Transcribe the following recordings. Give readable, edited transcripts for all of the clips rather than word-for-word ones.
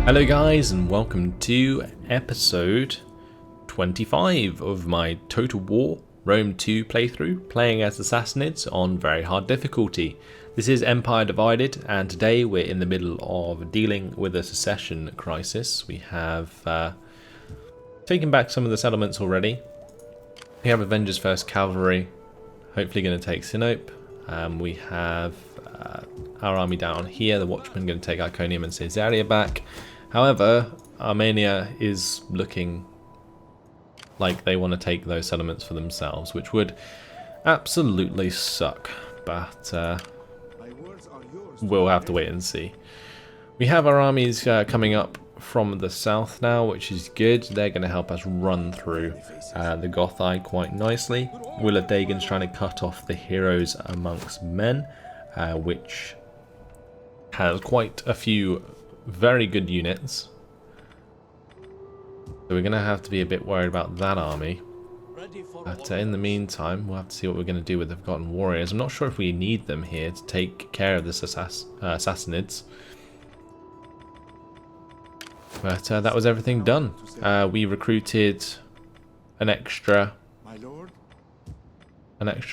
Hello guys, and welcome to episode 25 of my Total War Rome 2 playthrough, playing as the Sassanids on very hard difficulty. This is Empire Divided, and today we're in the middle of dealing with a secession crisis. We have taken back some of the settlements already. We have Avengers First Cavalry, hopefully going to take Sinope. We have our army down here, the Watchmen going to take Iconium and Caesarea back. However, Armenia is looking like they want to take those settlements for themselves, which would absolutely suck, but we'll have to wait and see. We have our armies coming up from the south now, which is good. They're going to help us run through the Gothai quite nicely. Will of Dagon's trying to cut off the heroes amongst men, which has quite a few very good units. So we're going to have to be a bit worried about that army. But in the meantime, we'll have to see what we're going to do with the Forgotten Warriors. I'm not sure if we need them here to take care of the Sassanids. But that was everything done. We recruited an extra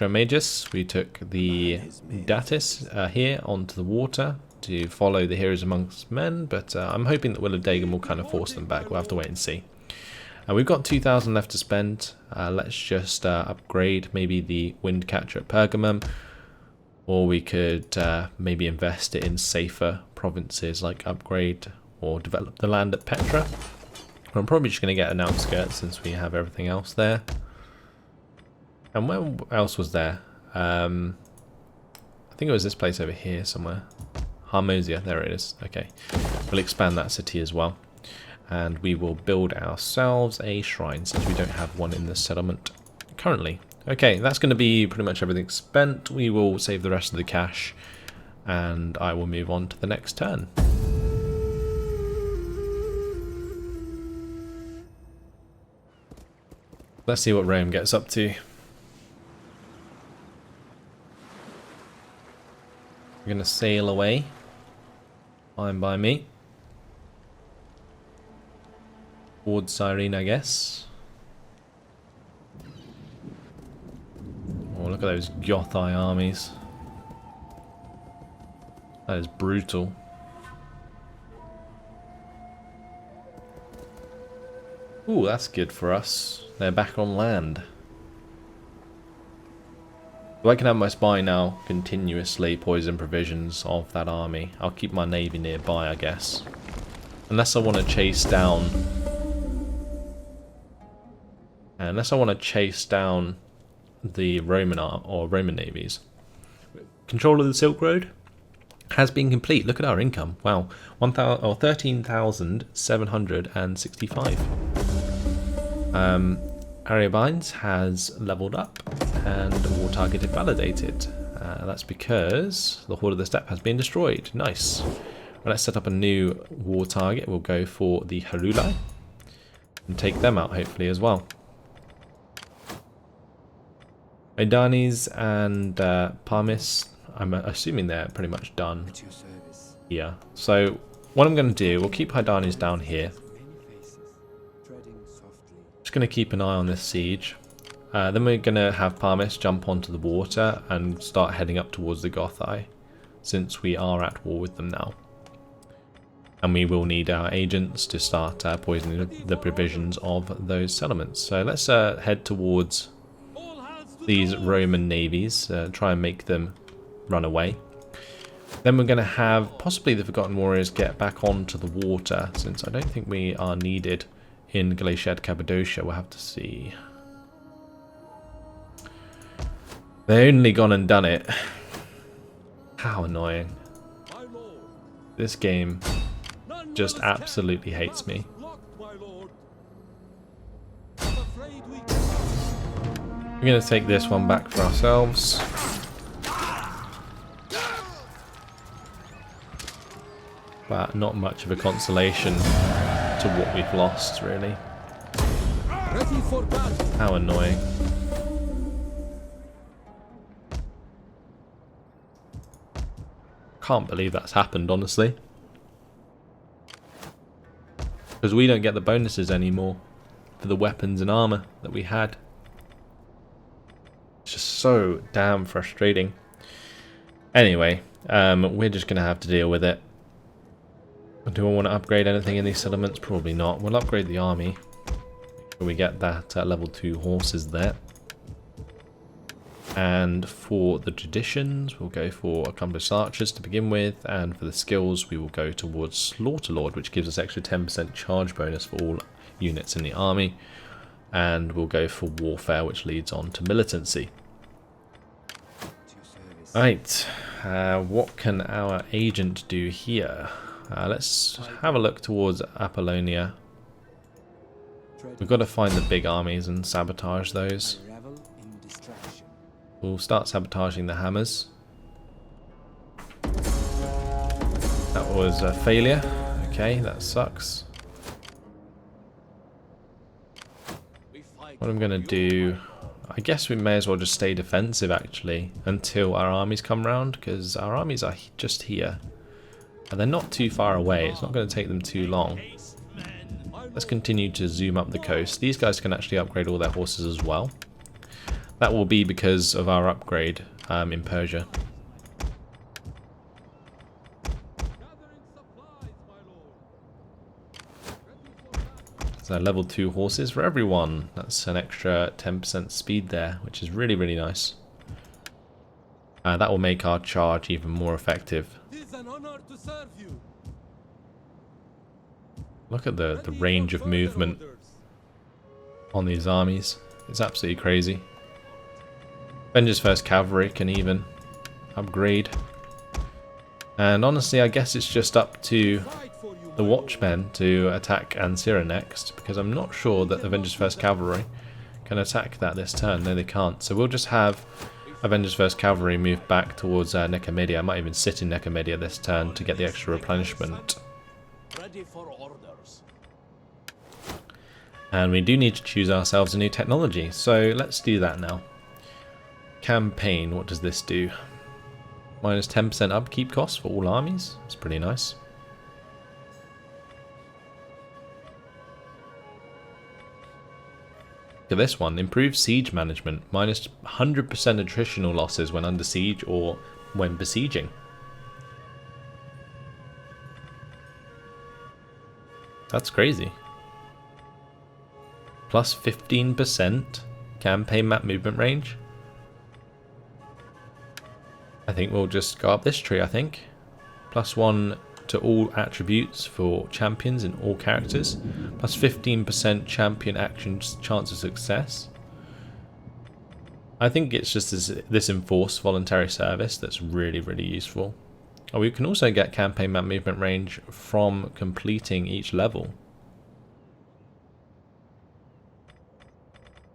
magus. We took the Datis here onto the water to follow the heroes amongst men, but I'm hoping that Will of Dagon will kind of force them back. We'll have to wait and see. We've got 2,000 left to spend. Let's just upgrade maybe the wind catcher at Pergamum, or we could maybe invest it in safer provinces, like upgrade or develop the land at Petra. I'm probably just going to get an outskirts since we have everything else there. And where else was there? I think it was this place over here somewhere. Hormizd, there it is. Okay, we'll expand that city as well. And we will build ourselves a shrine since we don't have one in the settlement currently. Okay, that's going to be pretty much everything spent. We will save the rest of the cash and I will move on to the next turn. Let's see what Rome gets up to. We're going to sail away. Fine by me. Towards Cyrene, I guess. Oh, look at those Gothai armies. That is brutal. Ooh, that's good for us. They're back on land. So I can have my spy now continuously poison provisions of that army. I'll keep my navy nearby, I guess. Unless I want to chase down... the Roman navies. Control of the Silk Road has been complete. Look at our income. Wow, 13,765. Ariabines has leveled up and war targeted validated. That's because the Horde of the Steppe has been destroyed. Nice. Well, let's set up a new war target. We'll go for the Harulai and take them out hopefully as well. Maidanis and Parmis, I'm assuming they're pretty much done. Yeah. So what I'm going to do, we'll keep Haidanis down here. Just going to keep an eye on this siege. Then we're going to have Parmis jump onto the water and start heading up towards the Gothai, since we are at war with them now. And we will need our agents to start poisoning the provisions of those settlements. So let's head towards these Roman navies, try and make them run away. Then we're going to have possibly the Forgotten Warriors get back onto the water, since I don't think we are needed in Galatia and Cappadocia. We'll have to see. They only gone and done it. How annoying. This game just absolutely hates me. We're going to take this one back for ourselves. But not much of a consolation to what we've lost, really. How annoying. Can't believe that's happened, honestly. because we don't get the bonuses anymore for the weapons and armor that we had. It's just so damn frustrating. Anyway, we're just going to have to deal with it. Do I want to upgrade anything in these settlements? Probably not. We'll upgrade the army. Make sure we get that level 2 horses there. And for the traditions, we'll go for accomplished archers to begin with, and for the skills we will go towards Slaughter Lord, which gives us extra 10% charge bonus for all units in the army, and we'll go for warfare, which leads on to militancy. Right, what can our agent do here? Let's have a look towards Apollonia. We've got to find the big armies and sabotage those. We'll start sabotaging the hammers. That was a failure. Okay, that sucks. What I'm going to do... I guess we may as well just stay defensive, actually, until our armies come round, because our armies are just here. And they're not too far away. It's not going to take them too long. Let's continue to zoom up the coast. These guys can actually upgrade all their horses as well. That will be because of our upgrade in Persia. So level 2 horses for everyone. That's an extra 10% speed there, which is really, really nice. That will make our charge even more effective. Look at the range of movement on these armies. It's absolutely crazy. Avengers 1st Cavalry can even upgrade. And honestly, I guess it's just up to the Watchmen to attack Ansira next, because I'm not sure that Avengers 1st Cavalry can attack that this turn. No, they can't. So we'll just have Avengers 1st Cavalry move back towards Nicomedia. I might even sit in Nicomedia this turn to get the extra replenishment. And we do need to choose ourselves a new technology, so let's do that now. Campaign, what does this do? Minus 10% upkeep cost for all armies. That's pretty nice. Look at this one. Improved siege management. Minus 100% attritional losses when under siege or when besieging. That's crazy. Plus 15% campaign map movement range. I think we'll just go up this tree, I think. Plus 1 to all attributes for champions in all characters. Plus 15% champion action chance of success. I think it's just this enforced voluntary service that's really, really useful. Oh, we can also get campaign map movement range from completing each level.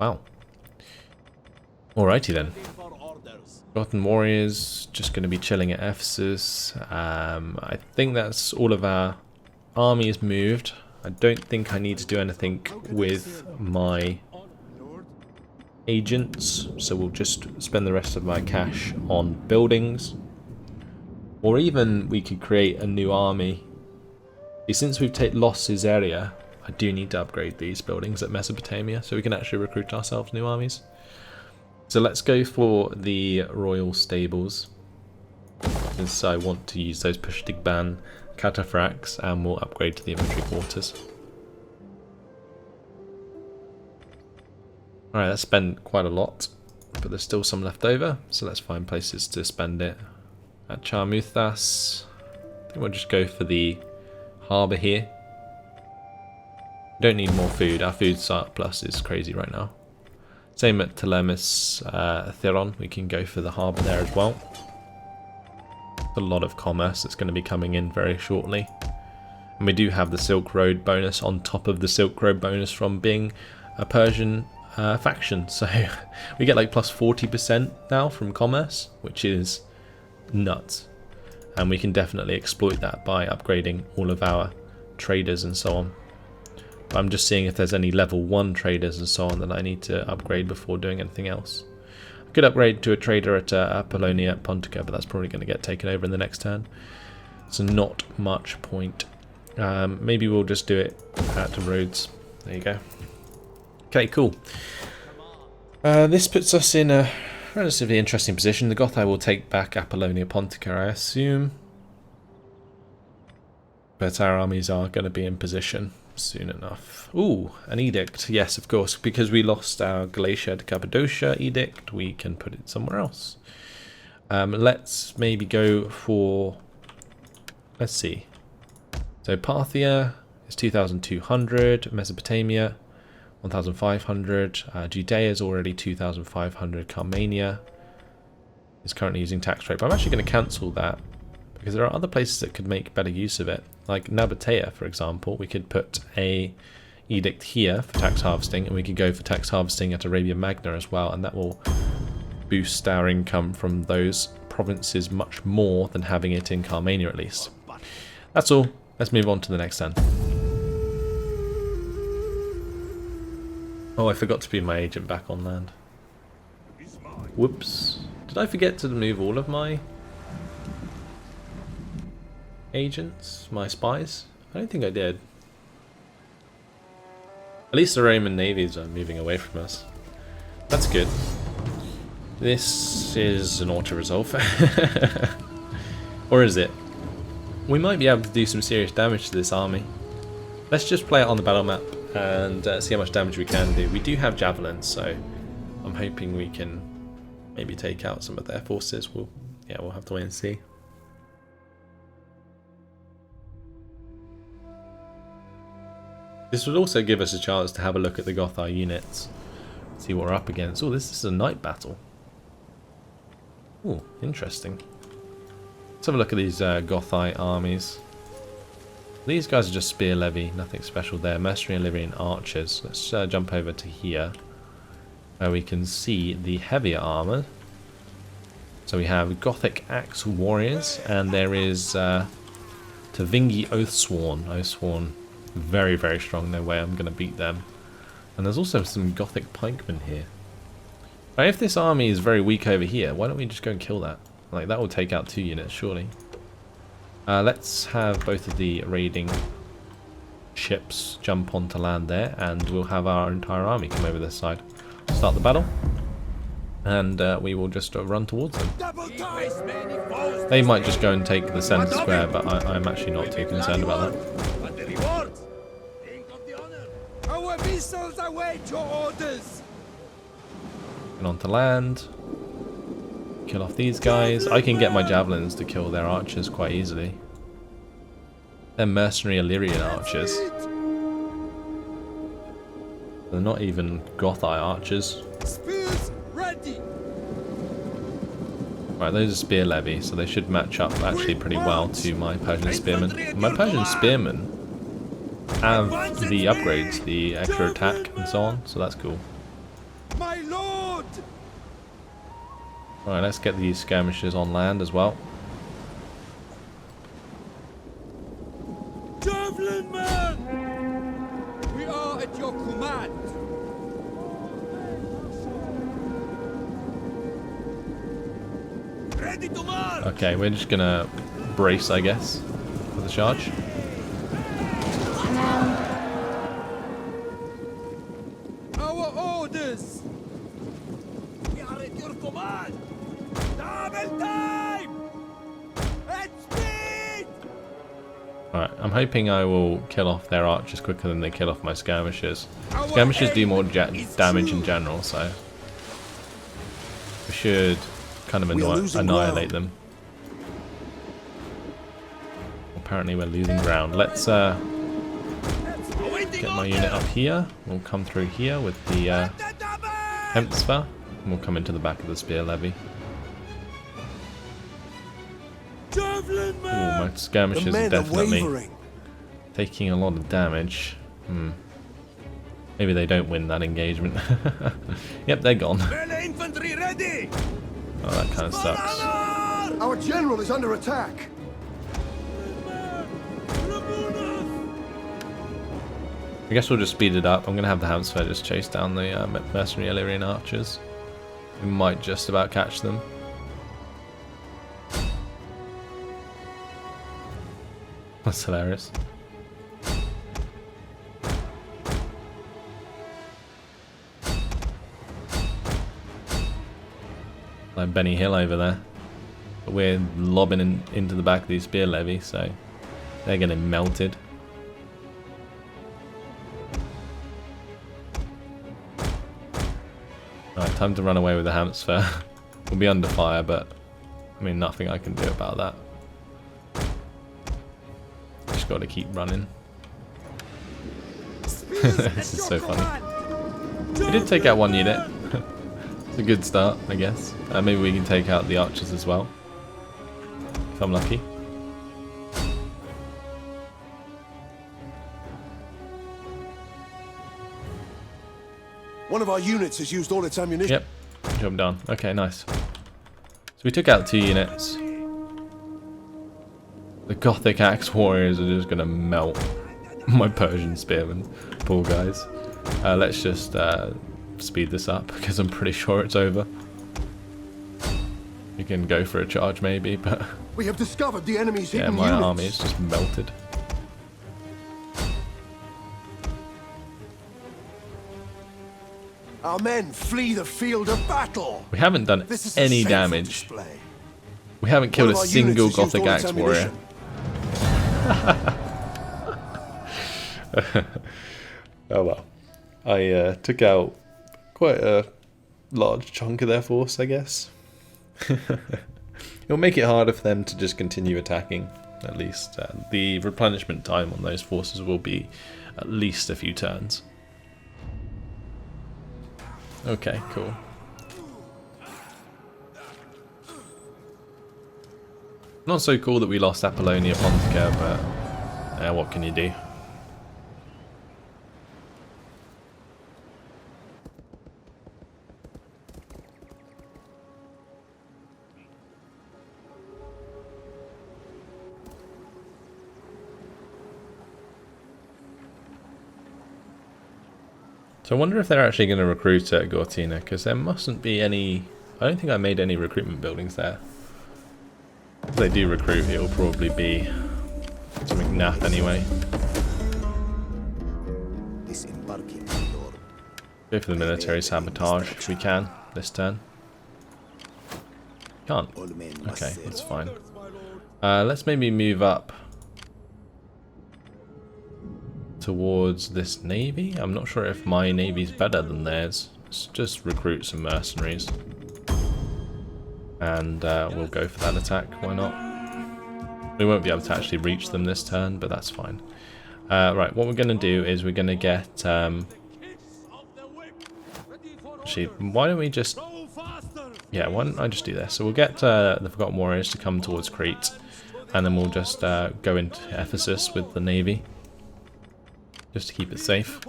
Wow. Alrighty then. Forgotten Warriors, just going to be chilling at Ephesus. I think that's all of our armies moved. I don't think I need to do anything with my agents, so we'll just spend the rest of my cash on buildings. Or even we could create a new army. Since we've lost Caesarea, I do need to upgrade these buildings at Mesopotamia, so we can actually recruit ourselves new armies. So let's go for the royal stables, because I want to use those Pushtigban cataphracts, and we'll upgrade to the infantry quarters. Alright, that's spent quite a lot, but there's still some left over, so let's find places to spend it. At Charmuthas, I think we'll just go for the harbour here. We don't need more food, our food surplus is crazy right now. Same at Telemus Theron, we can go for the harbour there as well. A lot of commerce that's going to be coming in very shortly. And we do have the Silk Road bonus on top of the Silk Road bonus from being a Persian faction. So we get like plus 40% now from commerce, which is nuts. And we can definitely exploit that by upgrading all of our traders and so on. I'm just seeing if there's any level 1 traders and so on that I need to upgrade before doing anything else. I could upgrade to a trader at Apollonia at Pontica, but that's probably going to get taken over in the next turn. So not much point Maybe we'll just do it at Rhodes. There you go. Okay, cool. This puts us in a relatively interesting position. The Gothi will take back Apollonia Pontica, I assume. But our armies are going to be in position soon enough. Ooh, an edict. Yes, of course. Because we lost our Galatia to Cappadocia edict, we can put it somewhere else. Let's maybe go for... Let's see. So Parthia is 2,200. Mesopotamia, 1,500. Judea is already 2,500. Carmania is currently using tax rate. But I'm actually going to cancel that, because there are other places that could make better use of it. Like Nabatea, for example. We could put a edict here for tax harvesting, and we could go for tax harvesting at Arabia Magna as well, and that will boost our income from those provinces much more than having it in Carmania at least. That's all. Let's move on to the next turn. Oh, I forgot to be my agent back on land. Whoops. Did I forget to move all of my agents, my spies? I don't think I did. At least the Roman navies are moving away from us. That's good. This is an auto-resolve. Or is it? We might be able to do some serious damage to this army. Let's just play it on the battle map and see how much damage we can do. We do have javelins, so I'm hoping we can maybe take out some of their forces. We'll have to wait and see. This would also give us a chance to have a look at the Gothi units, see what we're up against. Oh, this is a night battle. Oh, interesting. Let's have a look at these Gothi armies. These guys are just spear levy, nothing special there. Mercenary, Illyrian archers. Let's jump over to here, where we can see the heavier armor. So we have Gothic axe warriors, and there is Tavingi Oathsworn. Oathsworn, very, very strong. No way I'm going to beat them. And there's also some Gothic pikemen here. Now, if this army is very weak over here, why don't we just go and kill that? Like, that will take out 2 units, surely. Let's have both of the raiding ships jump onto land there, and we'll have our entire army come over this side. Start the battle, and we will just run towards them. They might just go and take the centre square, but I'm actually not too concerned about that. Our missiles await your orders. And onto land. Kill off these guys. I can get my javelins to kill their archers quite easily. They're mercenary Illyrian archers. They're not even Gothi archers. Spears ready. Right, those are spear levy, so they should match up actually pretty well to my Persian spearmen. My Persian spearmen have the upgrades, the extra attack and so on, so that's cool. My lord. Alright, let's get these skirmishers on land as well. Javelin man! We are at your command. Ready to march! Okay, we're just gonna brace, I guess, for the charge. Our orders! We are at your command! Double time! At speed! Alright, I'm hoping I will kill off their archers quicker than they kill off my skirmishers. Skirmishers do more damage in general, so we should kind of annihilate them. Apparently we're losing ground. Let's get my unit up here. We'll come through here with the Hemspa, and we'll come into the back of the spear levy. Ooh, my skirmishers are definitely taking a lot of damage. Maybe they don't win that engagement. Yep, they're gone. Oh, that kind of sucks. Our general is under attack. I guess we'll just speed it up. I'm going to have the Hamsfair just chase down the mercenary Illyrian archers. We might just about catch them. That's hilarious. Like Benny Hill over there. But we're lobbing into the back of these spear levy, so they're getting melted. Right, time to run away with the hamster. We'll be under fire, but I mean, nothing I can do about that. Just got to keep running. This is so funny. We did take out one unit. It's a good start, I guess. Maybe we can take out the archers as well, if I'm lucky. One of our units has used all its ammunition. Yep, job done. Okay, nice. So we took out 2 units. The Gothic Axe Warriors are just going to melt my Persian Spearmen. Poor guys. Let's just speed this up, because I'm pretty sure it's over. You can go for a charge maybe, but... We have discovered the enemy's hidden my units. army is just melted. Our men flee the field of battle. We haven't done This is a any shameful damage. display. We haven't killed One a of our single units has used Gothic all its Axe Warrior. Oh well. I took out quite a large chunk of their force, I guess. It'll make it harder for them to just continue attacking, at least. The replenishment time on those forces will be at least a few turns. Okay, cool. Not so cool that we lost Apollonia Pontica, but what can you do? So I wonder if they're actually going to recruit at Gortina, because there mustn't be any... I don't think I made any recruitment buildings there. If they do recruit, it'll probably be something naff anyway. Go for the military sabotage if we can, this turn. Can't. Okay, that's fine. Let's maybe move up towards this navy. I'm not sure if my navy's better than theirs. Let's just recruit some mercenaries. And we'll go for that attack, why not? We won't be able to actually reach them this turn, but that's fine. Right, what we're going to do is we're going to get... actually, why don't we just... Yeah, why don't I just do this? So we'll get the Forgotten Warriors to come towards Crete, and then we'll just go into Ephesus with the navy, just to keep it safe.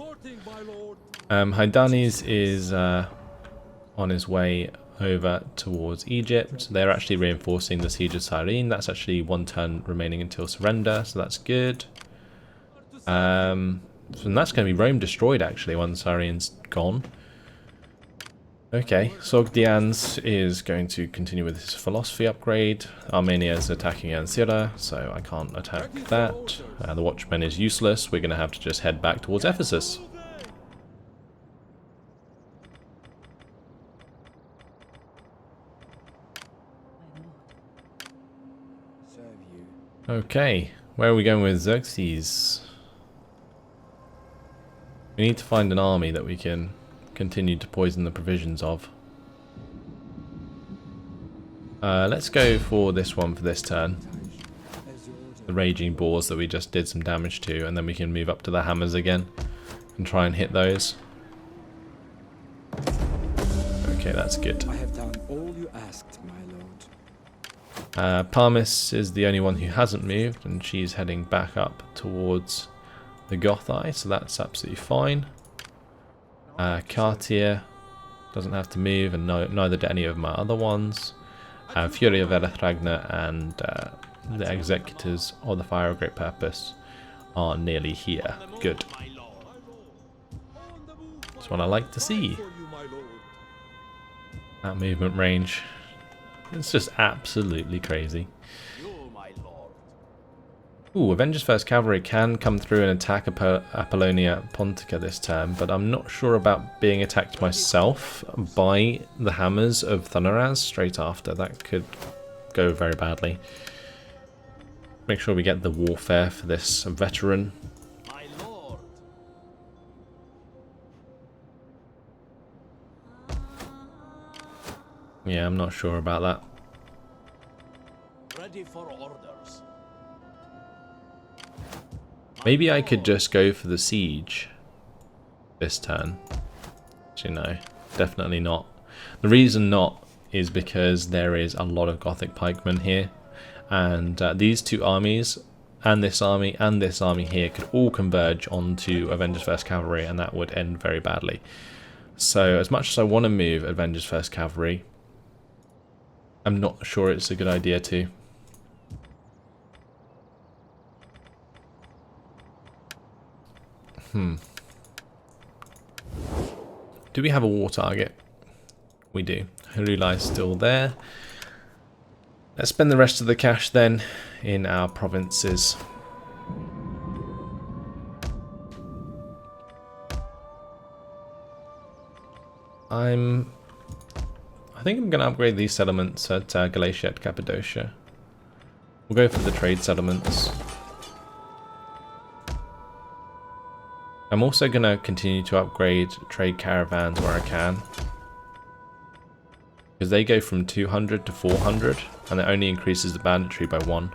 Hydanes is on his way over towards Egypt. They're actually reinforcing the siege of Cyrene. That's actually 1 turn remaining until surrender, so that's good. So that's going to be Rome destroyed actually once Cyrene's gone. Okay, Sogdians is going to continue with his philosophy upgrade. Armenia is attacking Ancira, so I can't attack that. The Watchman is useless. We're going to have to just head back towards Ephesus. Okay, where are we going with Xerxes? We need to find an army that we can continue to poison the provisions of. Let's go for this one for this turn. The Raging Boars that we just did some damage to, and then we can move up to the hammers again and try and hit those. Okay, that's good. I have done all you asked, my lord. Parmis is the only one who hasn't moved, and she's heading back up towards the Gothai, so that's absolutely fine. Cartier doesn't have to move, and neither do any of my other ones. Fury of Erthragna and the Executors of the Fire of Great Purpose are nearly here. Good. That's what I like to see. That movement range. It's just absolutely crazy. Ooh, Avengers First Cavalry can come through and attack Apollonia Pontica this turn, but I'm not sure about being attacked myself by the hammers of Thunderaz straight after. That could go very badly. Make sure we get the warfare for this veteran. My lord. Yeah, I'm not sure about that. Ready for orders. Maybe I could just go for the siege this turn. Actually, no, definitely not. The reason not is because there is a lot of Gothic pikemen here, and these two armies, and this army here, could all converge onto Avengers First Cavalry, and that would end very badly. So, as much as I want to move Avengers First Cavalry, I'm not sure it's a good idea to. Do we have a war target? We do. Hirulai is still there. Let's spend the rest of the cash then in our provinces. I think I'm going to upgrade these settlements at Galatia and Cappadocia. We'll go for the trade settlements. I'm also going to continue to upgrade trade caravans where I can, because they go from 200 to 400 and it only increases the banditry by 1.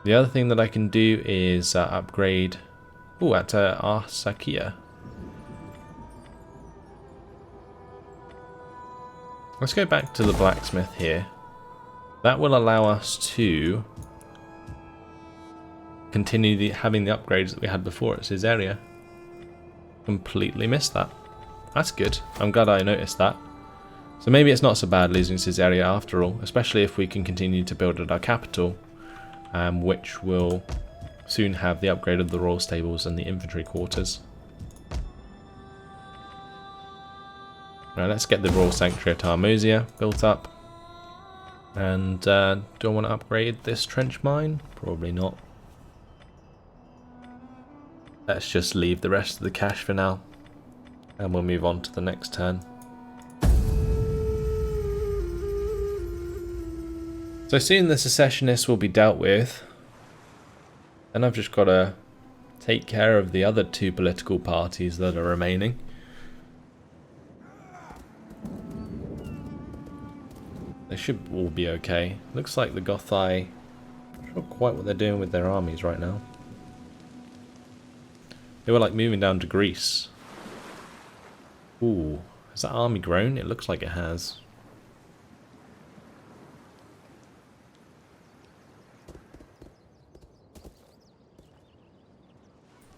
The other thing that I can do is upgrade at Arsacia. Let's go back to the blacksmith here. That will allow us to continue having the upgrades that we had before at Caesarea. Completely missed that. That's good. I'm glad I noticed that. So maybe it's not so bad losing Caesarea after all, especially if we can continue to build at our capital, which will soon have the upgrade of the royal stables and the infantry quarters. Right, let's get the royal sanctuary at Hormizd built up. And do I want to upgrade this trench mine? Probably not. Let's just leave the rest of the cash for now, and we'll move on to the next turn. So soon the secessionists will be dealt with, and I've just got to take care of the other two political parties that are remaining. They should all be okay. Looks like the Gothai, I'm not sure quite what they're doing with their armies right now. They were like moving down to Greece. Ooh, has that army grown? It looks like it has.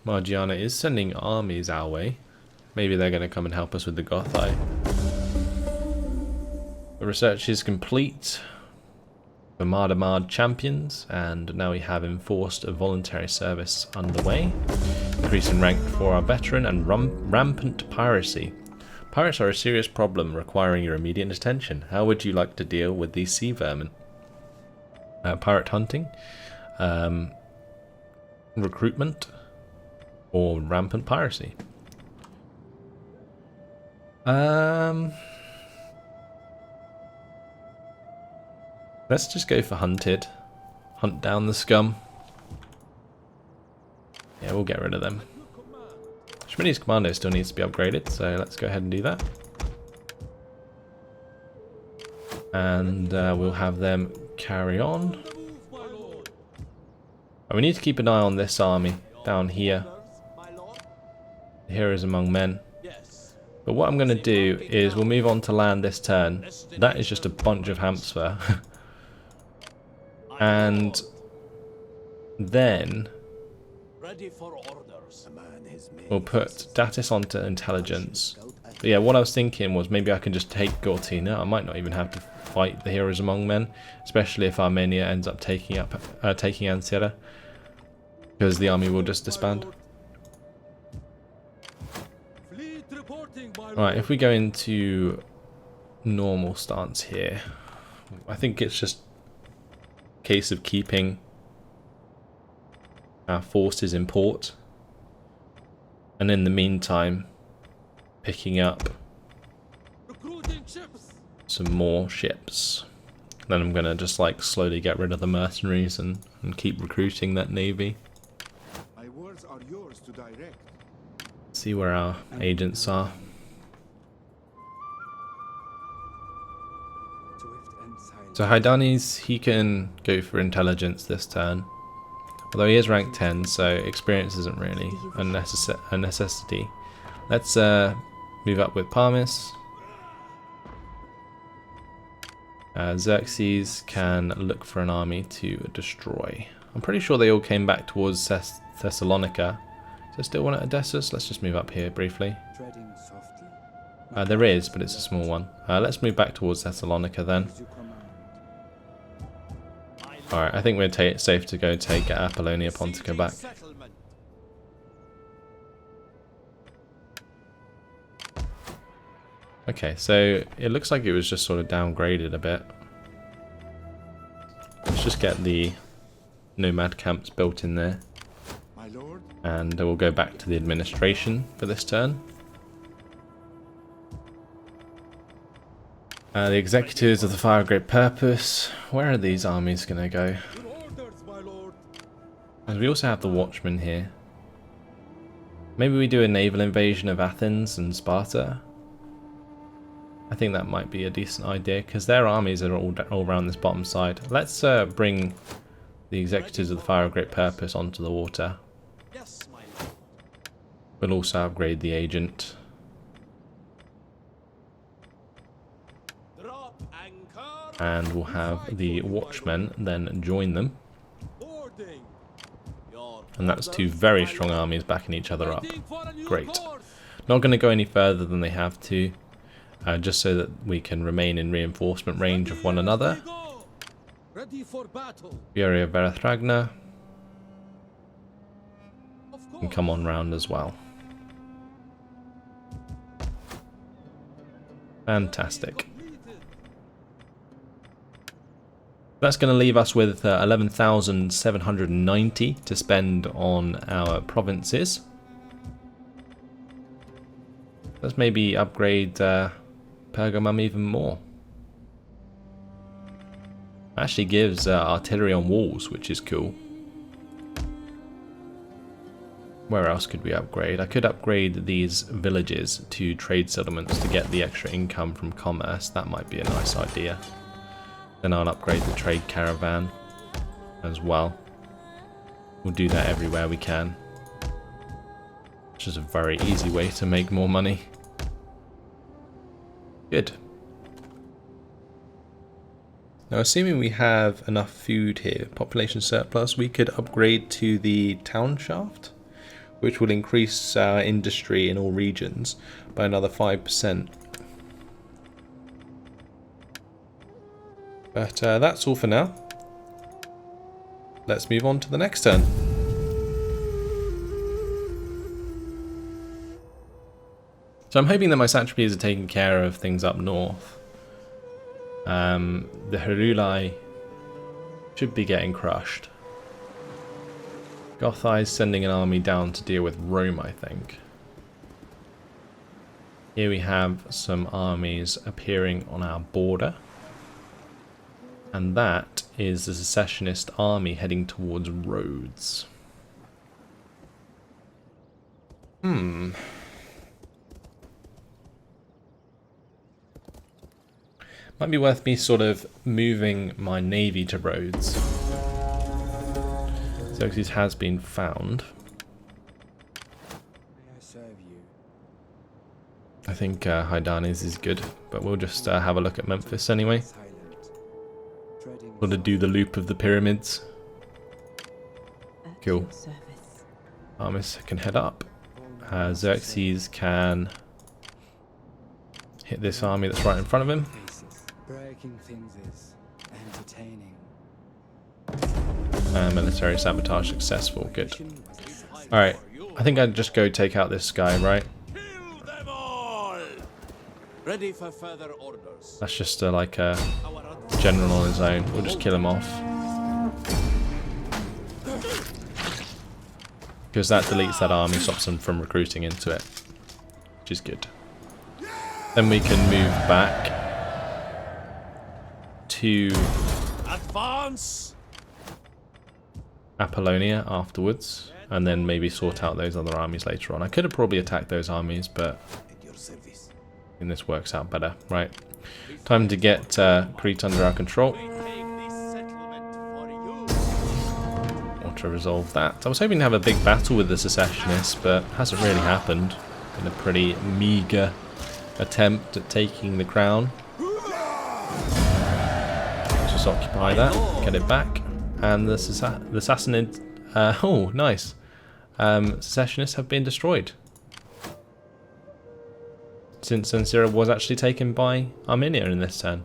Margiana is sending armies our way. Maybe they're going to come and help us with the Gothai. The research is complete. The Mardamard champions, and now we have enforced a voluntary service underway. Increase in rank for our veteran and rampant piracy. Pirates are a serious problem requiring your immediate attention. How would you like to deal with these sea vermin? Pirate hunting, recruitment, or rampant piracy? Let's just go for hunted. Hunt down the scum. Yeah, we'll get rid of them. Schmitty's commando still needs to be upgraded, so let's go ahead and do that. And we'll have them carry on. And we need to keep an eye on this army down here. The heroes among men. But what I'm going to do is we'll move on to land this turn. That is just a bunch of Hamster. And then we'll put Datis onto intelligence. But yeah, what I was thinking was maybe I can just take Gortina. I might not even have to fight the heroes among men, especially if Armenia ends up taking Ancira, because the army will just disband. Right, if we go into normal stance here, I think it's just case of keeping our forces in port, and in the meantime picking up Recruiting ships. some more ships. Then I'm gonna just like slowly get rid of the mercenaries and keep recruiting that navy. My words are yours to direct. See where our agents are. So Haidani's, he can go for intelligence this turn. Although he is rank 10, so experience isn't really a necessity. Let's move up with Parmis. Xerxes can look for an army to destroy. I'm pretty sure they all came back towards Thessalonica. Is there still one at Odessus? Let's just move up here briefly. There is, but it's a small one. Let's move back towards Thessalonica then. Alright, I think we're safe to go take Apollonia Pontica back. Okay, so it looks like it was just sort of downgraded a bit. Let's just get the nomad camps built in there. And we'll go back to the administration for this turn. The executives of the Fire of Great Purpose. Where are these armies going to go? And we also have the Watchmen here. Maybe we do a naval invasion of Athens and Sparta. I think that might be a decent idea because their armies are all around this bottom side. Let's bring the executives of the Fire of Great Purpose onto the water. We'll also upgrade the agent. And we'll have the Watchmen then join them. And that's two very strong armies backing each other up. Great. Not going to go any further than they have to. Just so that we can remain in reinforcement range of one another. Fury of Verathragna can come on round as well. Fantastic. That's going to leave us with 11,790 to spend on our provinces. Let's maybe upgrade Pergamum even more. Actually gives artillery on walls, which is cool. Where else could we upgrade? I could upgrade these villages to trade settlements to get the extra income from commerce. That might be a nice idea. Then I'll upgrade the trade caravan as well. We'll do that everywhere we can. Which is a very easy way to make more money. Good. Now, assuming we have enough food here, population surplus, we could upgrade to the town shaft, which will increase our industry in all regions by another 5%. But that's all for now. Let's move on to the next turn. So I'm hoping that my satrapies are taking care of things up north. The Heruli should be getting crushed. Gothai is sending an army down to deal with Rome, I think. Here we have some armies appearing on our border. And that is the secessionist army heading towards Rhodes. Might be worth me sort of moving my navy to Rhodes. Xerxes has been found. I think Hydanes is good, but we'll just have a look at Memphis anyway. Got to do the loop of the pyramids. Cool. Armis can head up. Xerxes can hit this army that's right in front of him. Military sabotage successful. Good. Alright. I think I'd just go take out this guy, right? Ready for further orders. That's just like a general on his own. We'll just kill him off. because that deletes that army, stops them from recruiting into it, which is good. Then we can move back to Advance! Apollonia afterwards, and then maybe sort out those other armies later on. I could have probably attacked those armies, but I think this works out better. Right, time to get Crete under our control. Want to resolve that. I was hoping to have a big battle with the Sassanids, but hasn't really happened. Been a pretty meager attempt at taking the crown. Just occupy that, get it back, and the Sassanid. Oh, nice. Secessionists have been destroyed. Since Syria was actually taken by Armenia in this turn.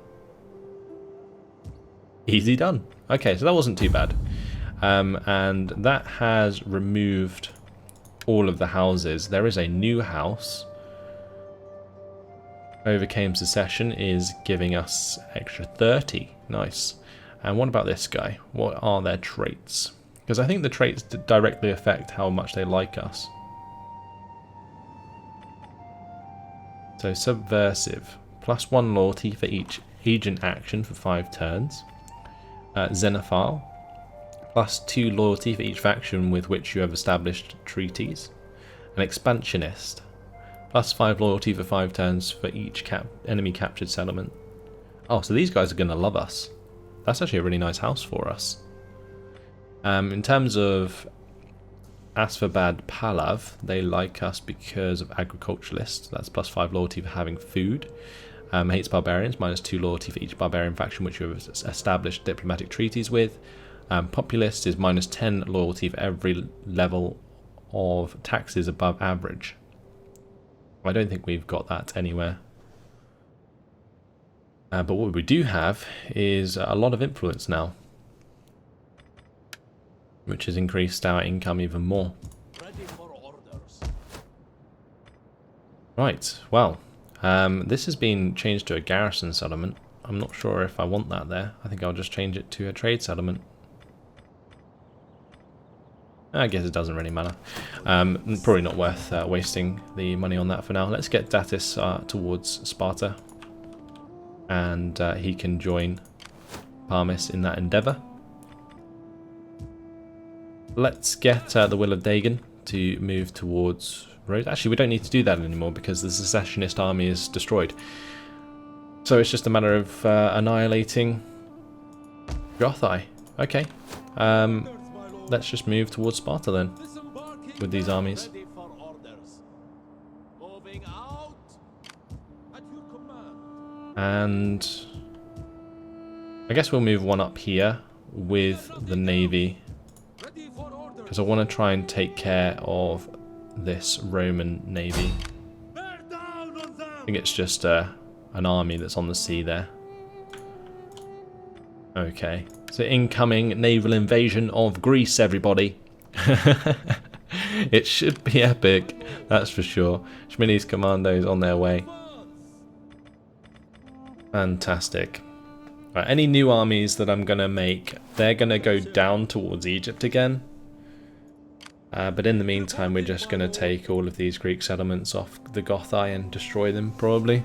Easy done. Okay, so that wasn't too bad. And that has removed all of the houses. There is a new house. Overcame secession is giving us extra 30. Nice. And what about this guy? What are their traits? Because I think the traits directly affect how much they like us. So subversive, +1 loyalty for each agent action for 5 turns. Xenophile, +2 loyalty for each faction with which you have established treaties. An expansionist, +5 loyalty for 5 turns for each enemy captured settlement. Oh, so these guys are going to love us. That's actually a really nice house for us. In terms of Asfabad Pahlav, they like us because of agriculturalists. That's +5 loyalty for having food. Hates barbarians, -2 loyalty for each barbarian faction which you have established diplomatic treaties with. Populist is -10 loyalty for every level of taxes above average. I don't think we've got that anywhere. But what we do have is a lot of influence now, which has increased our income even more. Right, well, this has been changed to a garrison settlement. I'm not sure if I want that there. I think I'll just change it to a trade settlement. I guess it doesn't really matter. Probably not worth wasting the money on that for now. Let's get Datis towards Sparta, and he can join Parmis in that endeavour. Let's get the Will of Dagon to move towards Rhodes. Actually, we don't need to do that anymore because the secessionist army is destroyed. So it's just a matter of annihilating Gothai. Okay. Let's just move towards Sparta then with these armies. And I guess we'll move one up here with the navy, because I want to try and take care of this Roman navy. I think it's just an army that's on the sea there. Okay, so incoming naval invasion of Greece, everybody. It should be epic, that's for sure. Schmini's commandos on their way. Fantastic. Right, any new armies that I'm going to make, they're going to go down towards Egypt again. But in the meantime, we're just going to take all of these Greek settlements off the Gothai and destroy them, probably.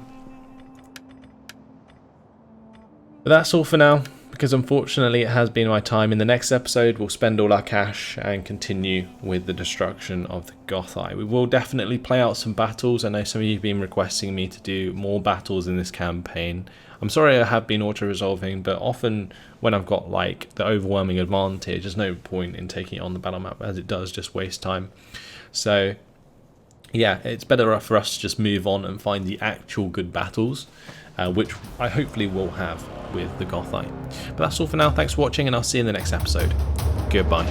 But that's all for now, because unfortunately it has been my time. In the next episode, we'll spend all our cash and continue with the destruction of the Gothai. We will definitely play out some battles. I know some of you have been requesting me to do more battles in this campaign. I'm sorry I have been auto-resolving, but often when I've got like the overwhelming advantage, there's no point in taking it on the battle map, as it does just waste time. So yeah, it's better for us to just move on and find the actual good battles, which I hopefully will have with the Gothai. But that's all for now. Thanks for watching, and I'll see you in the next episode. Goodbye.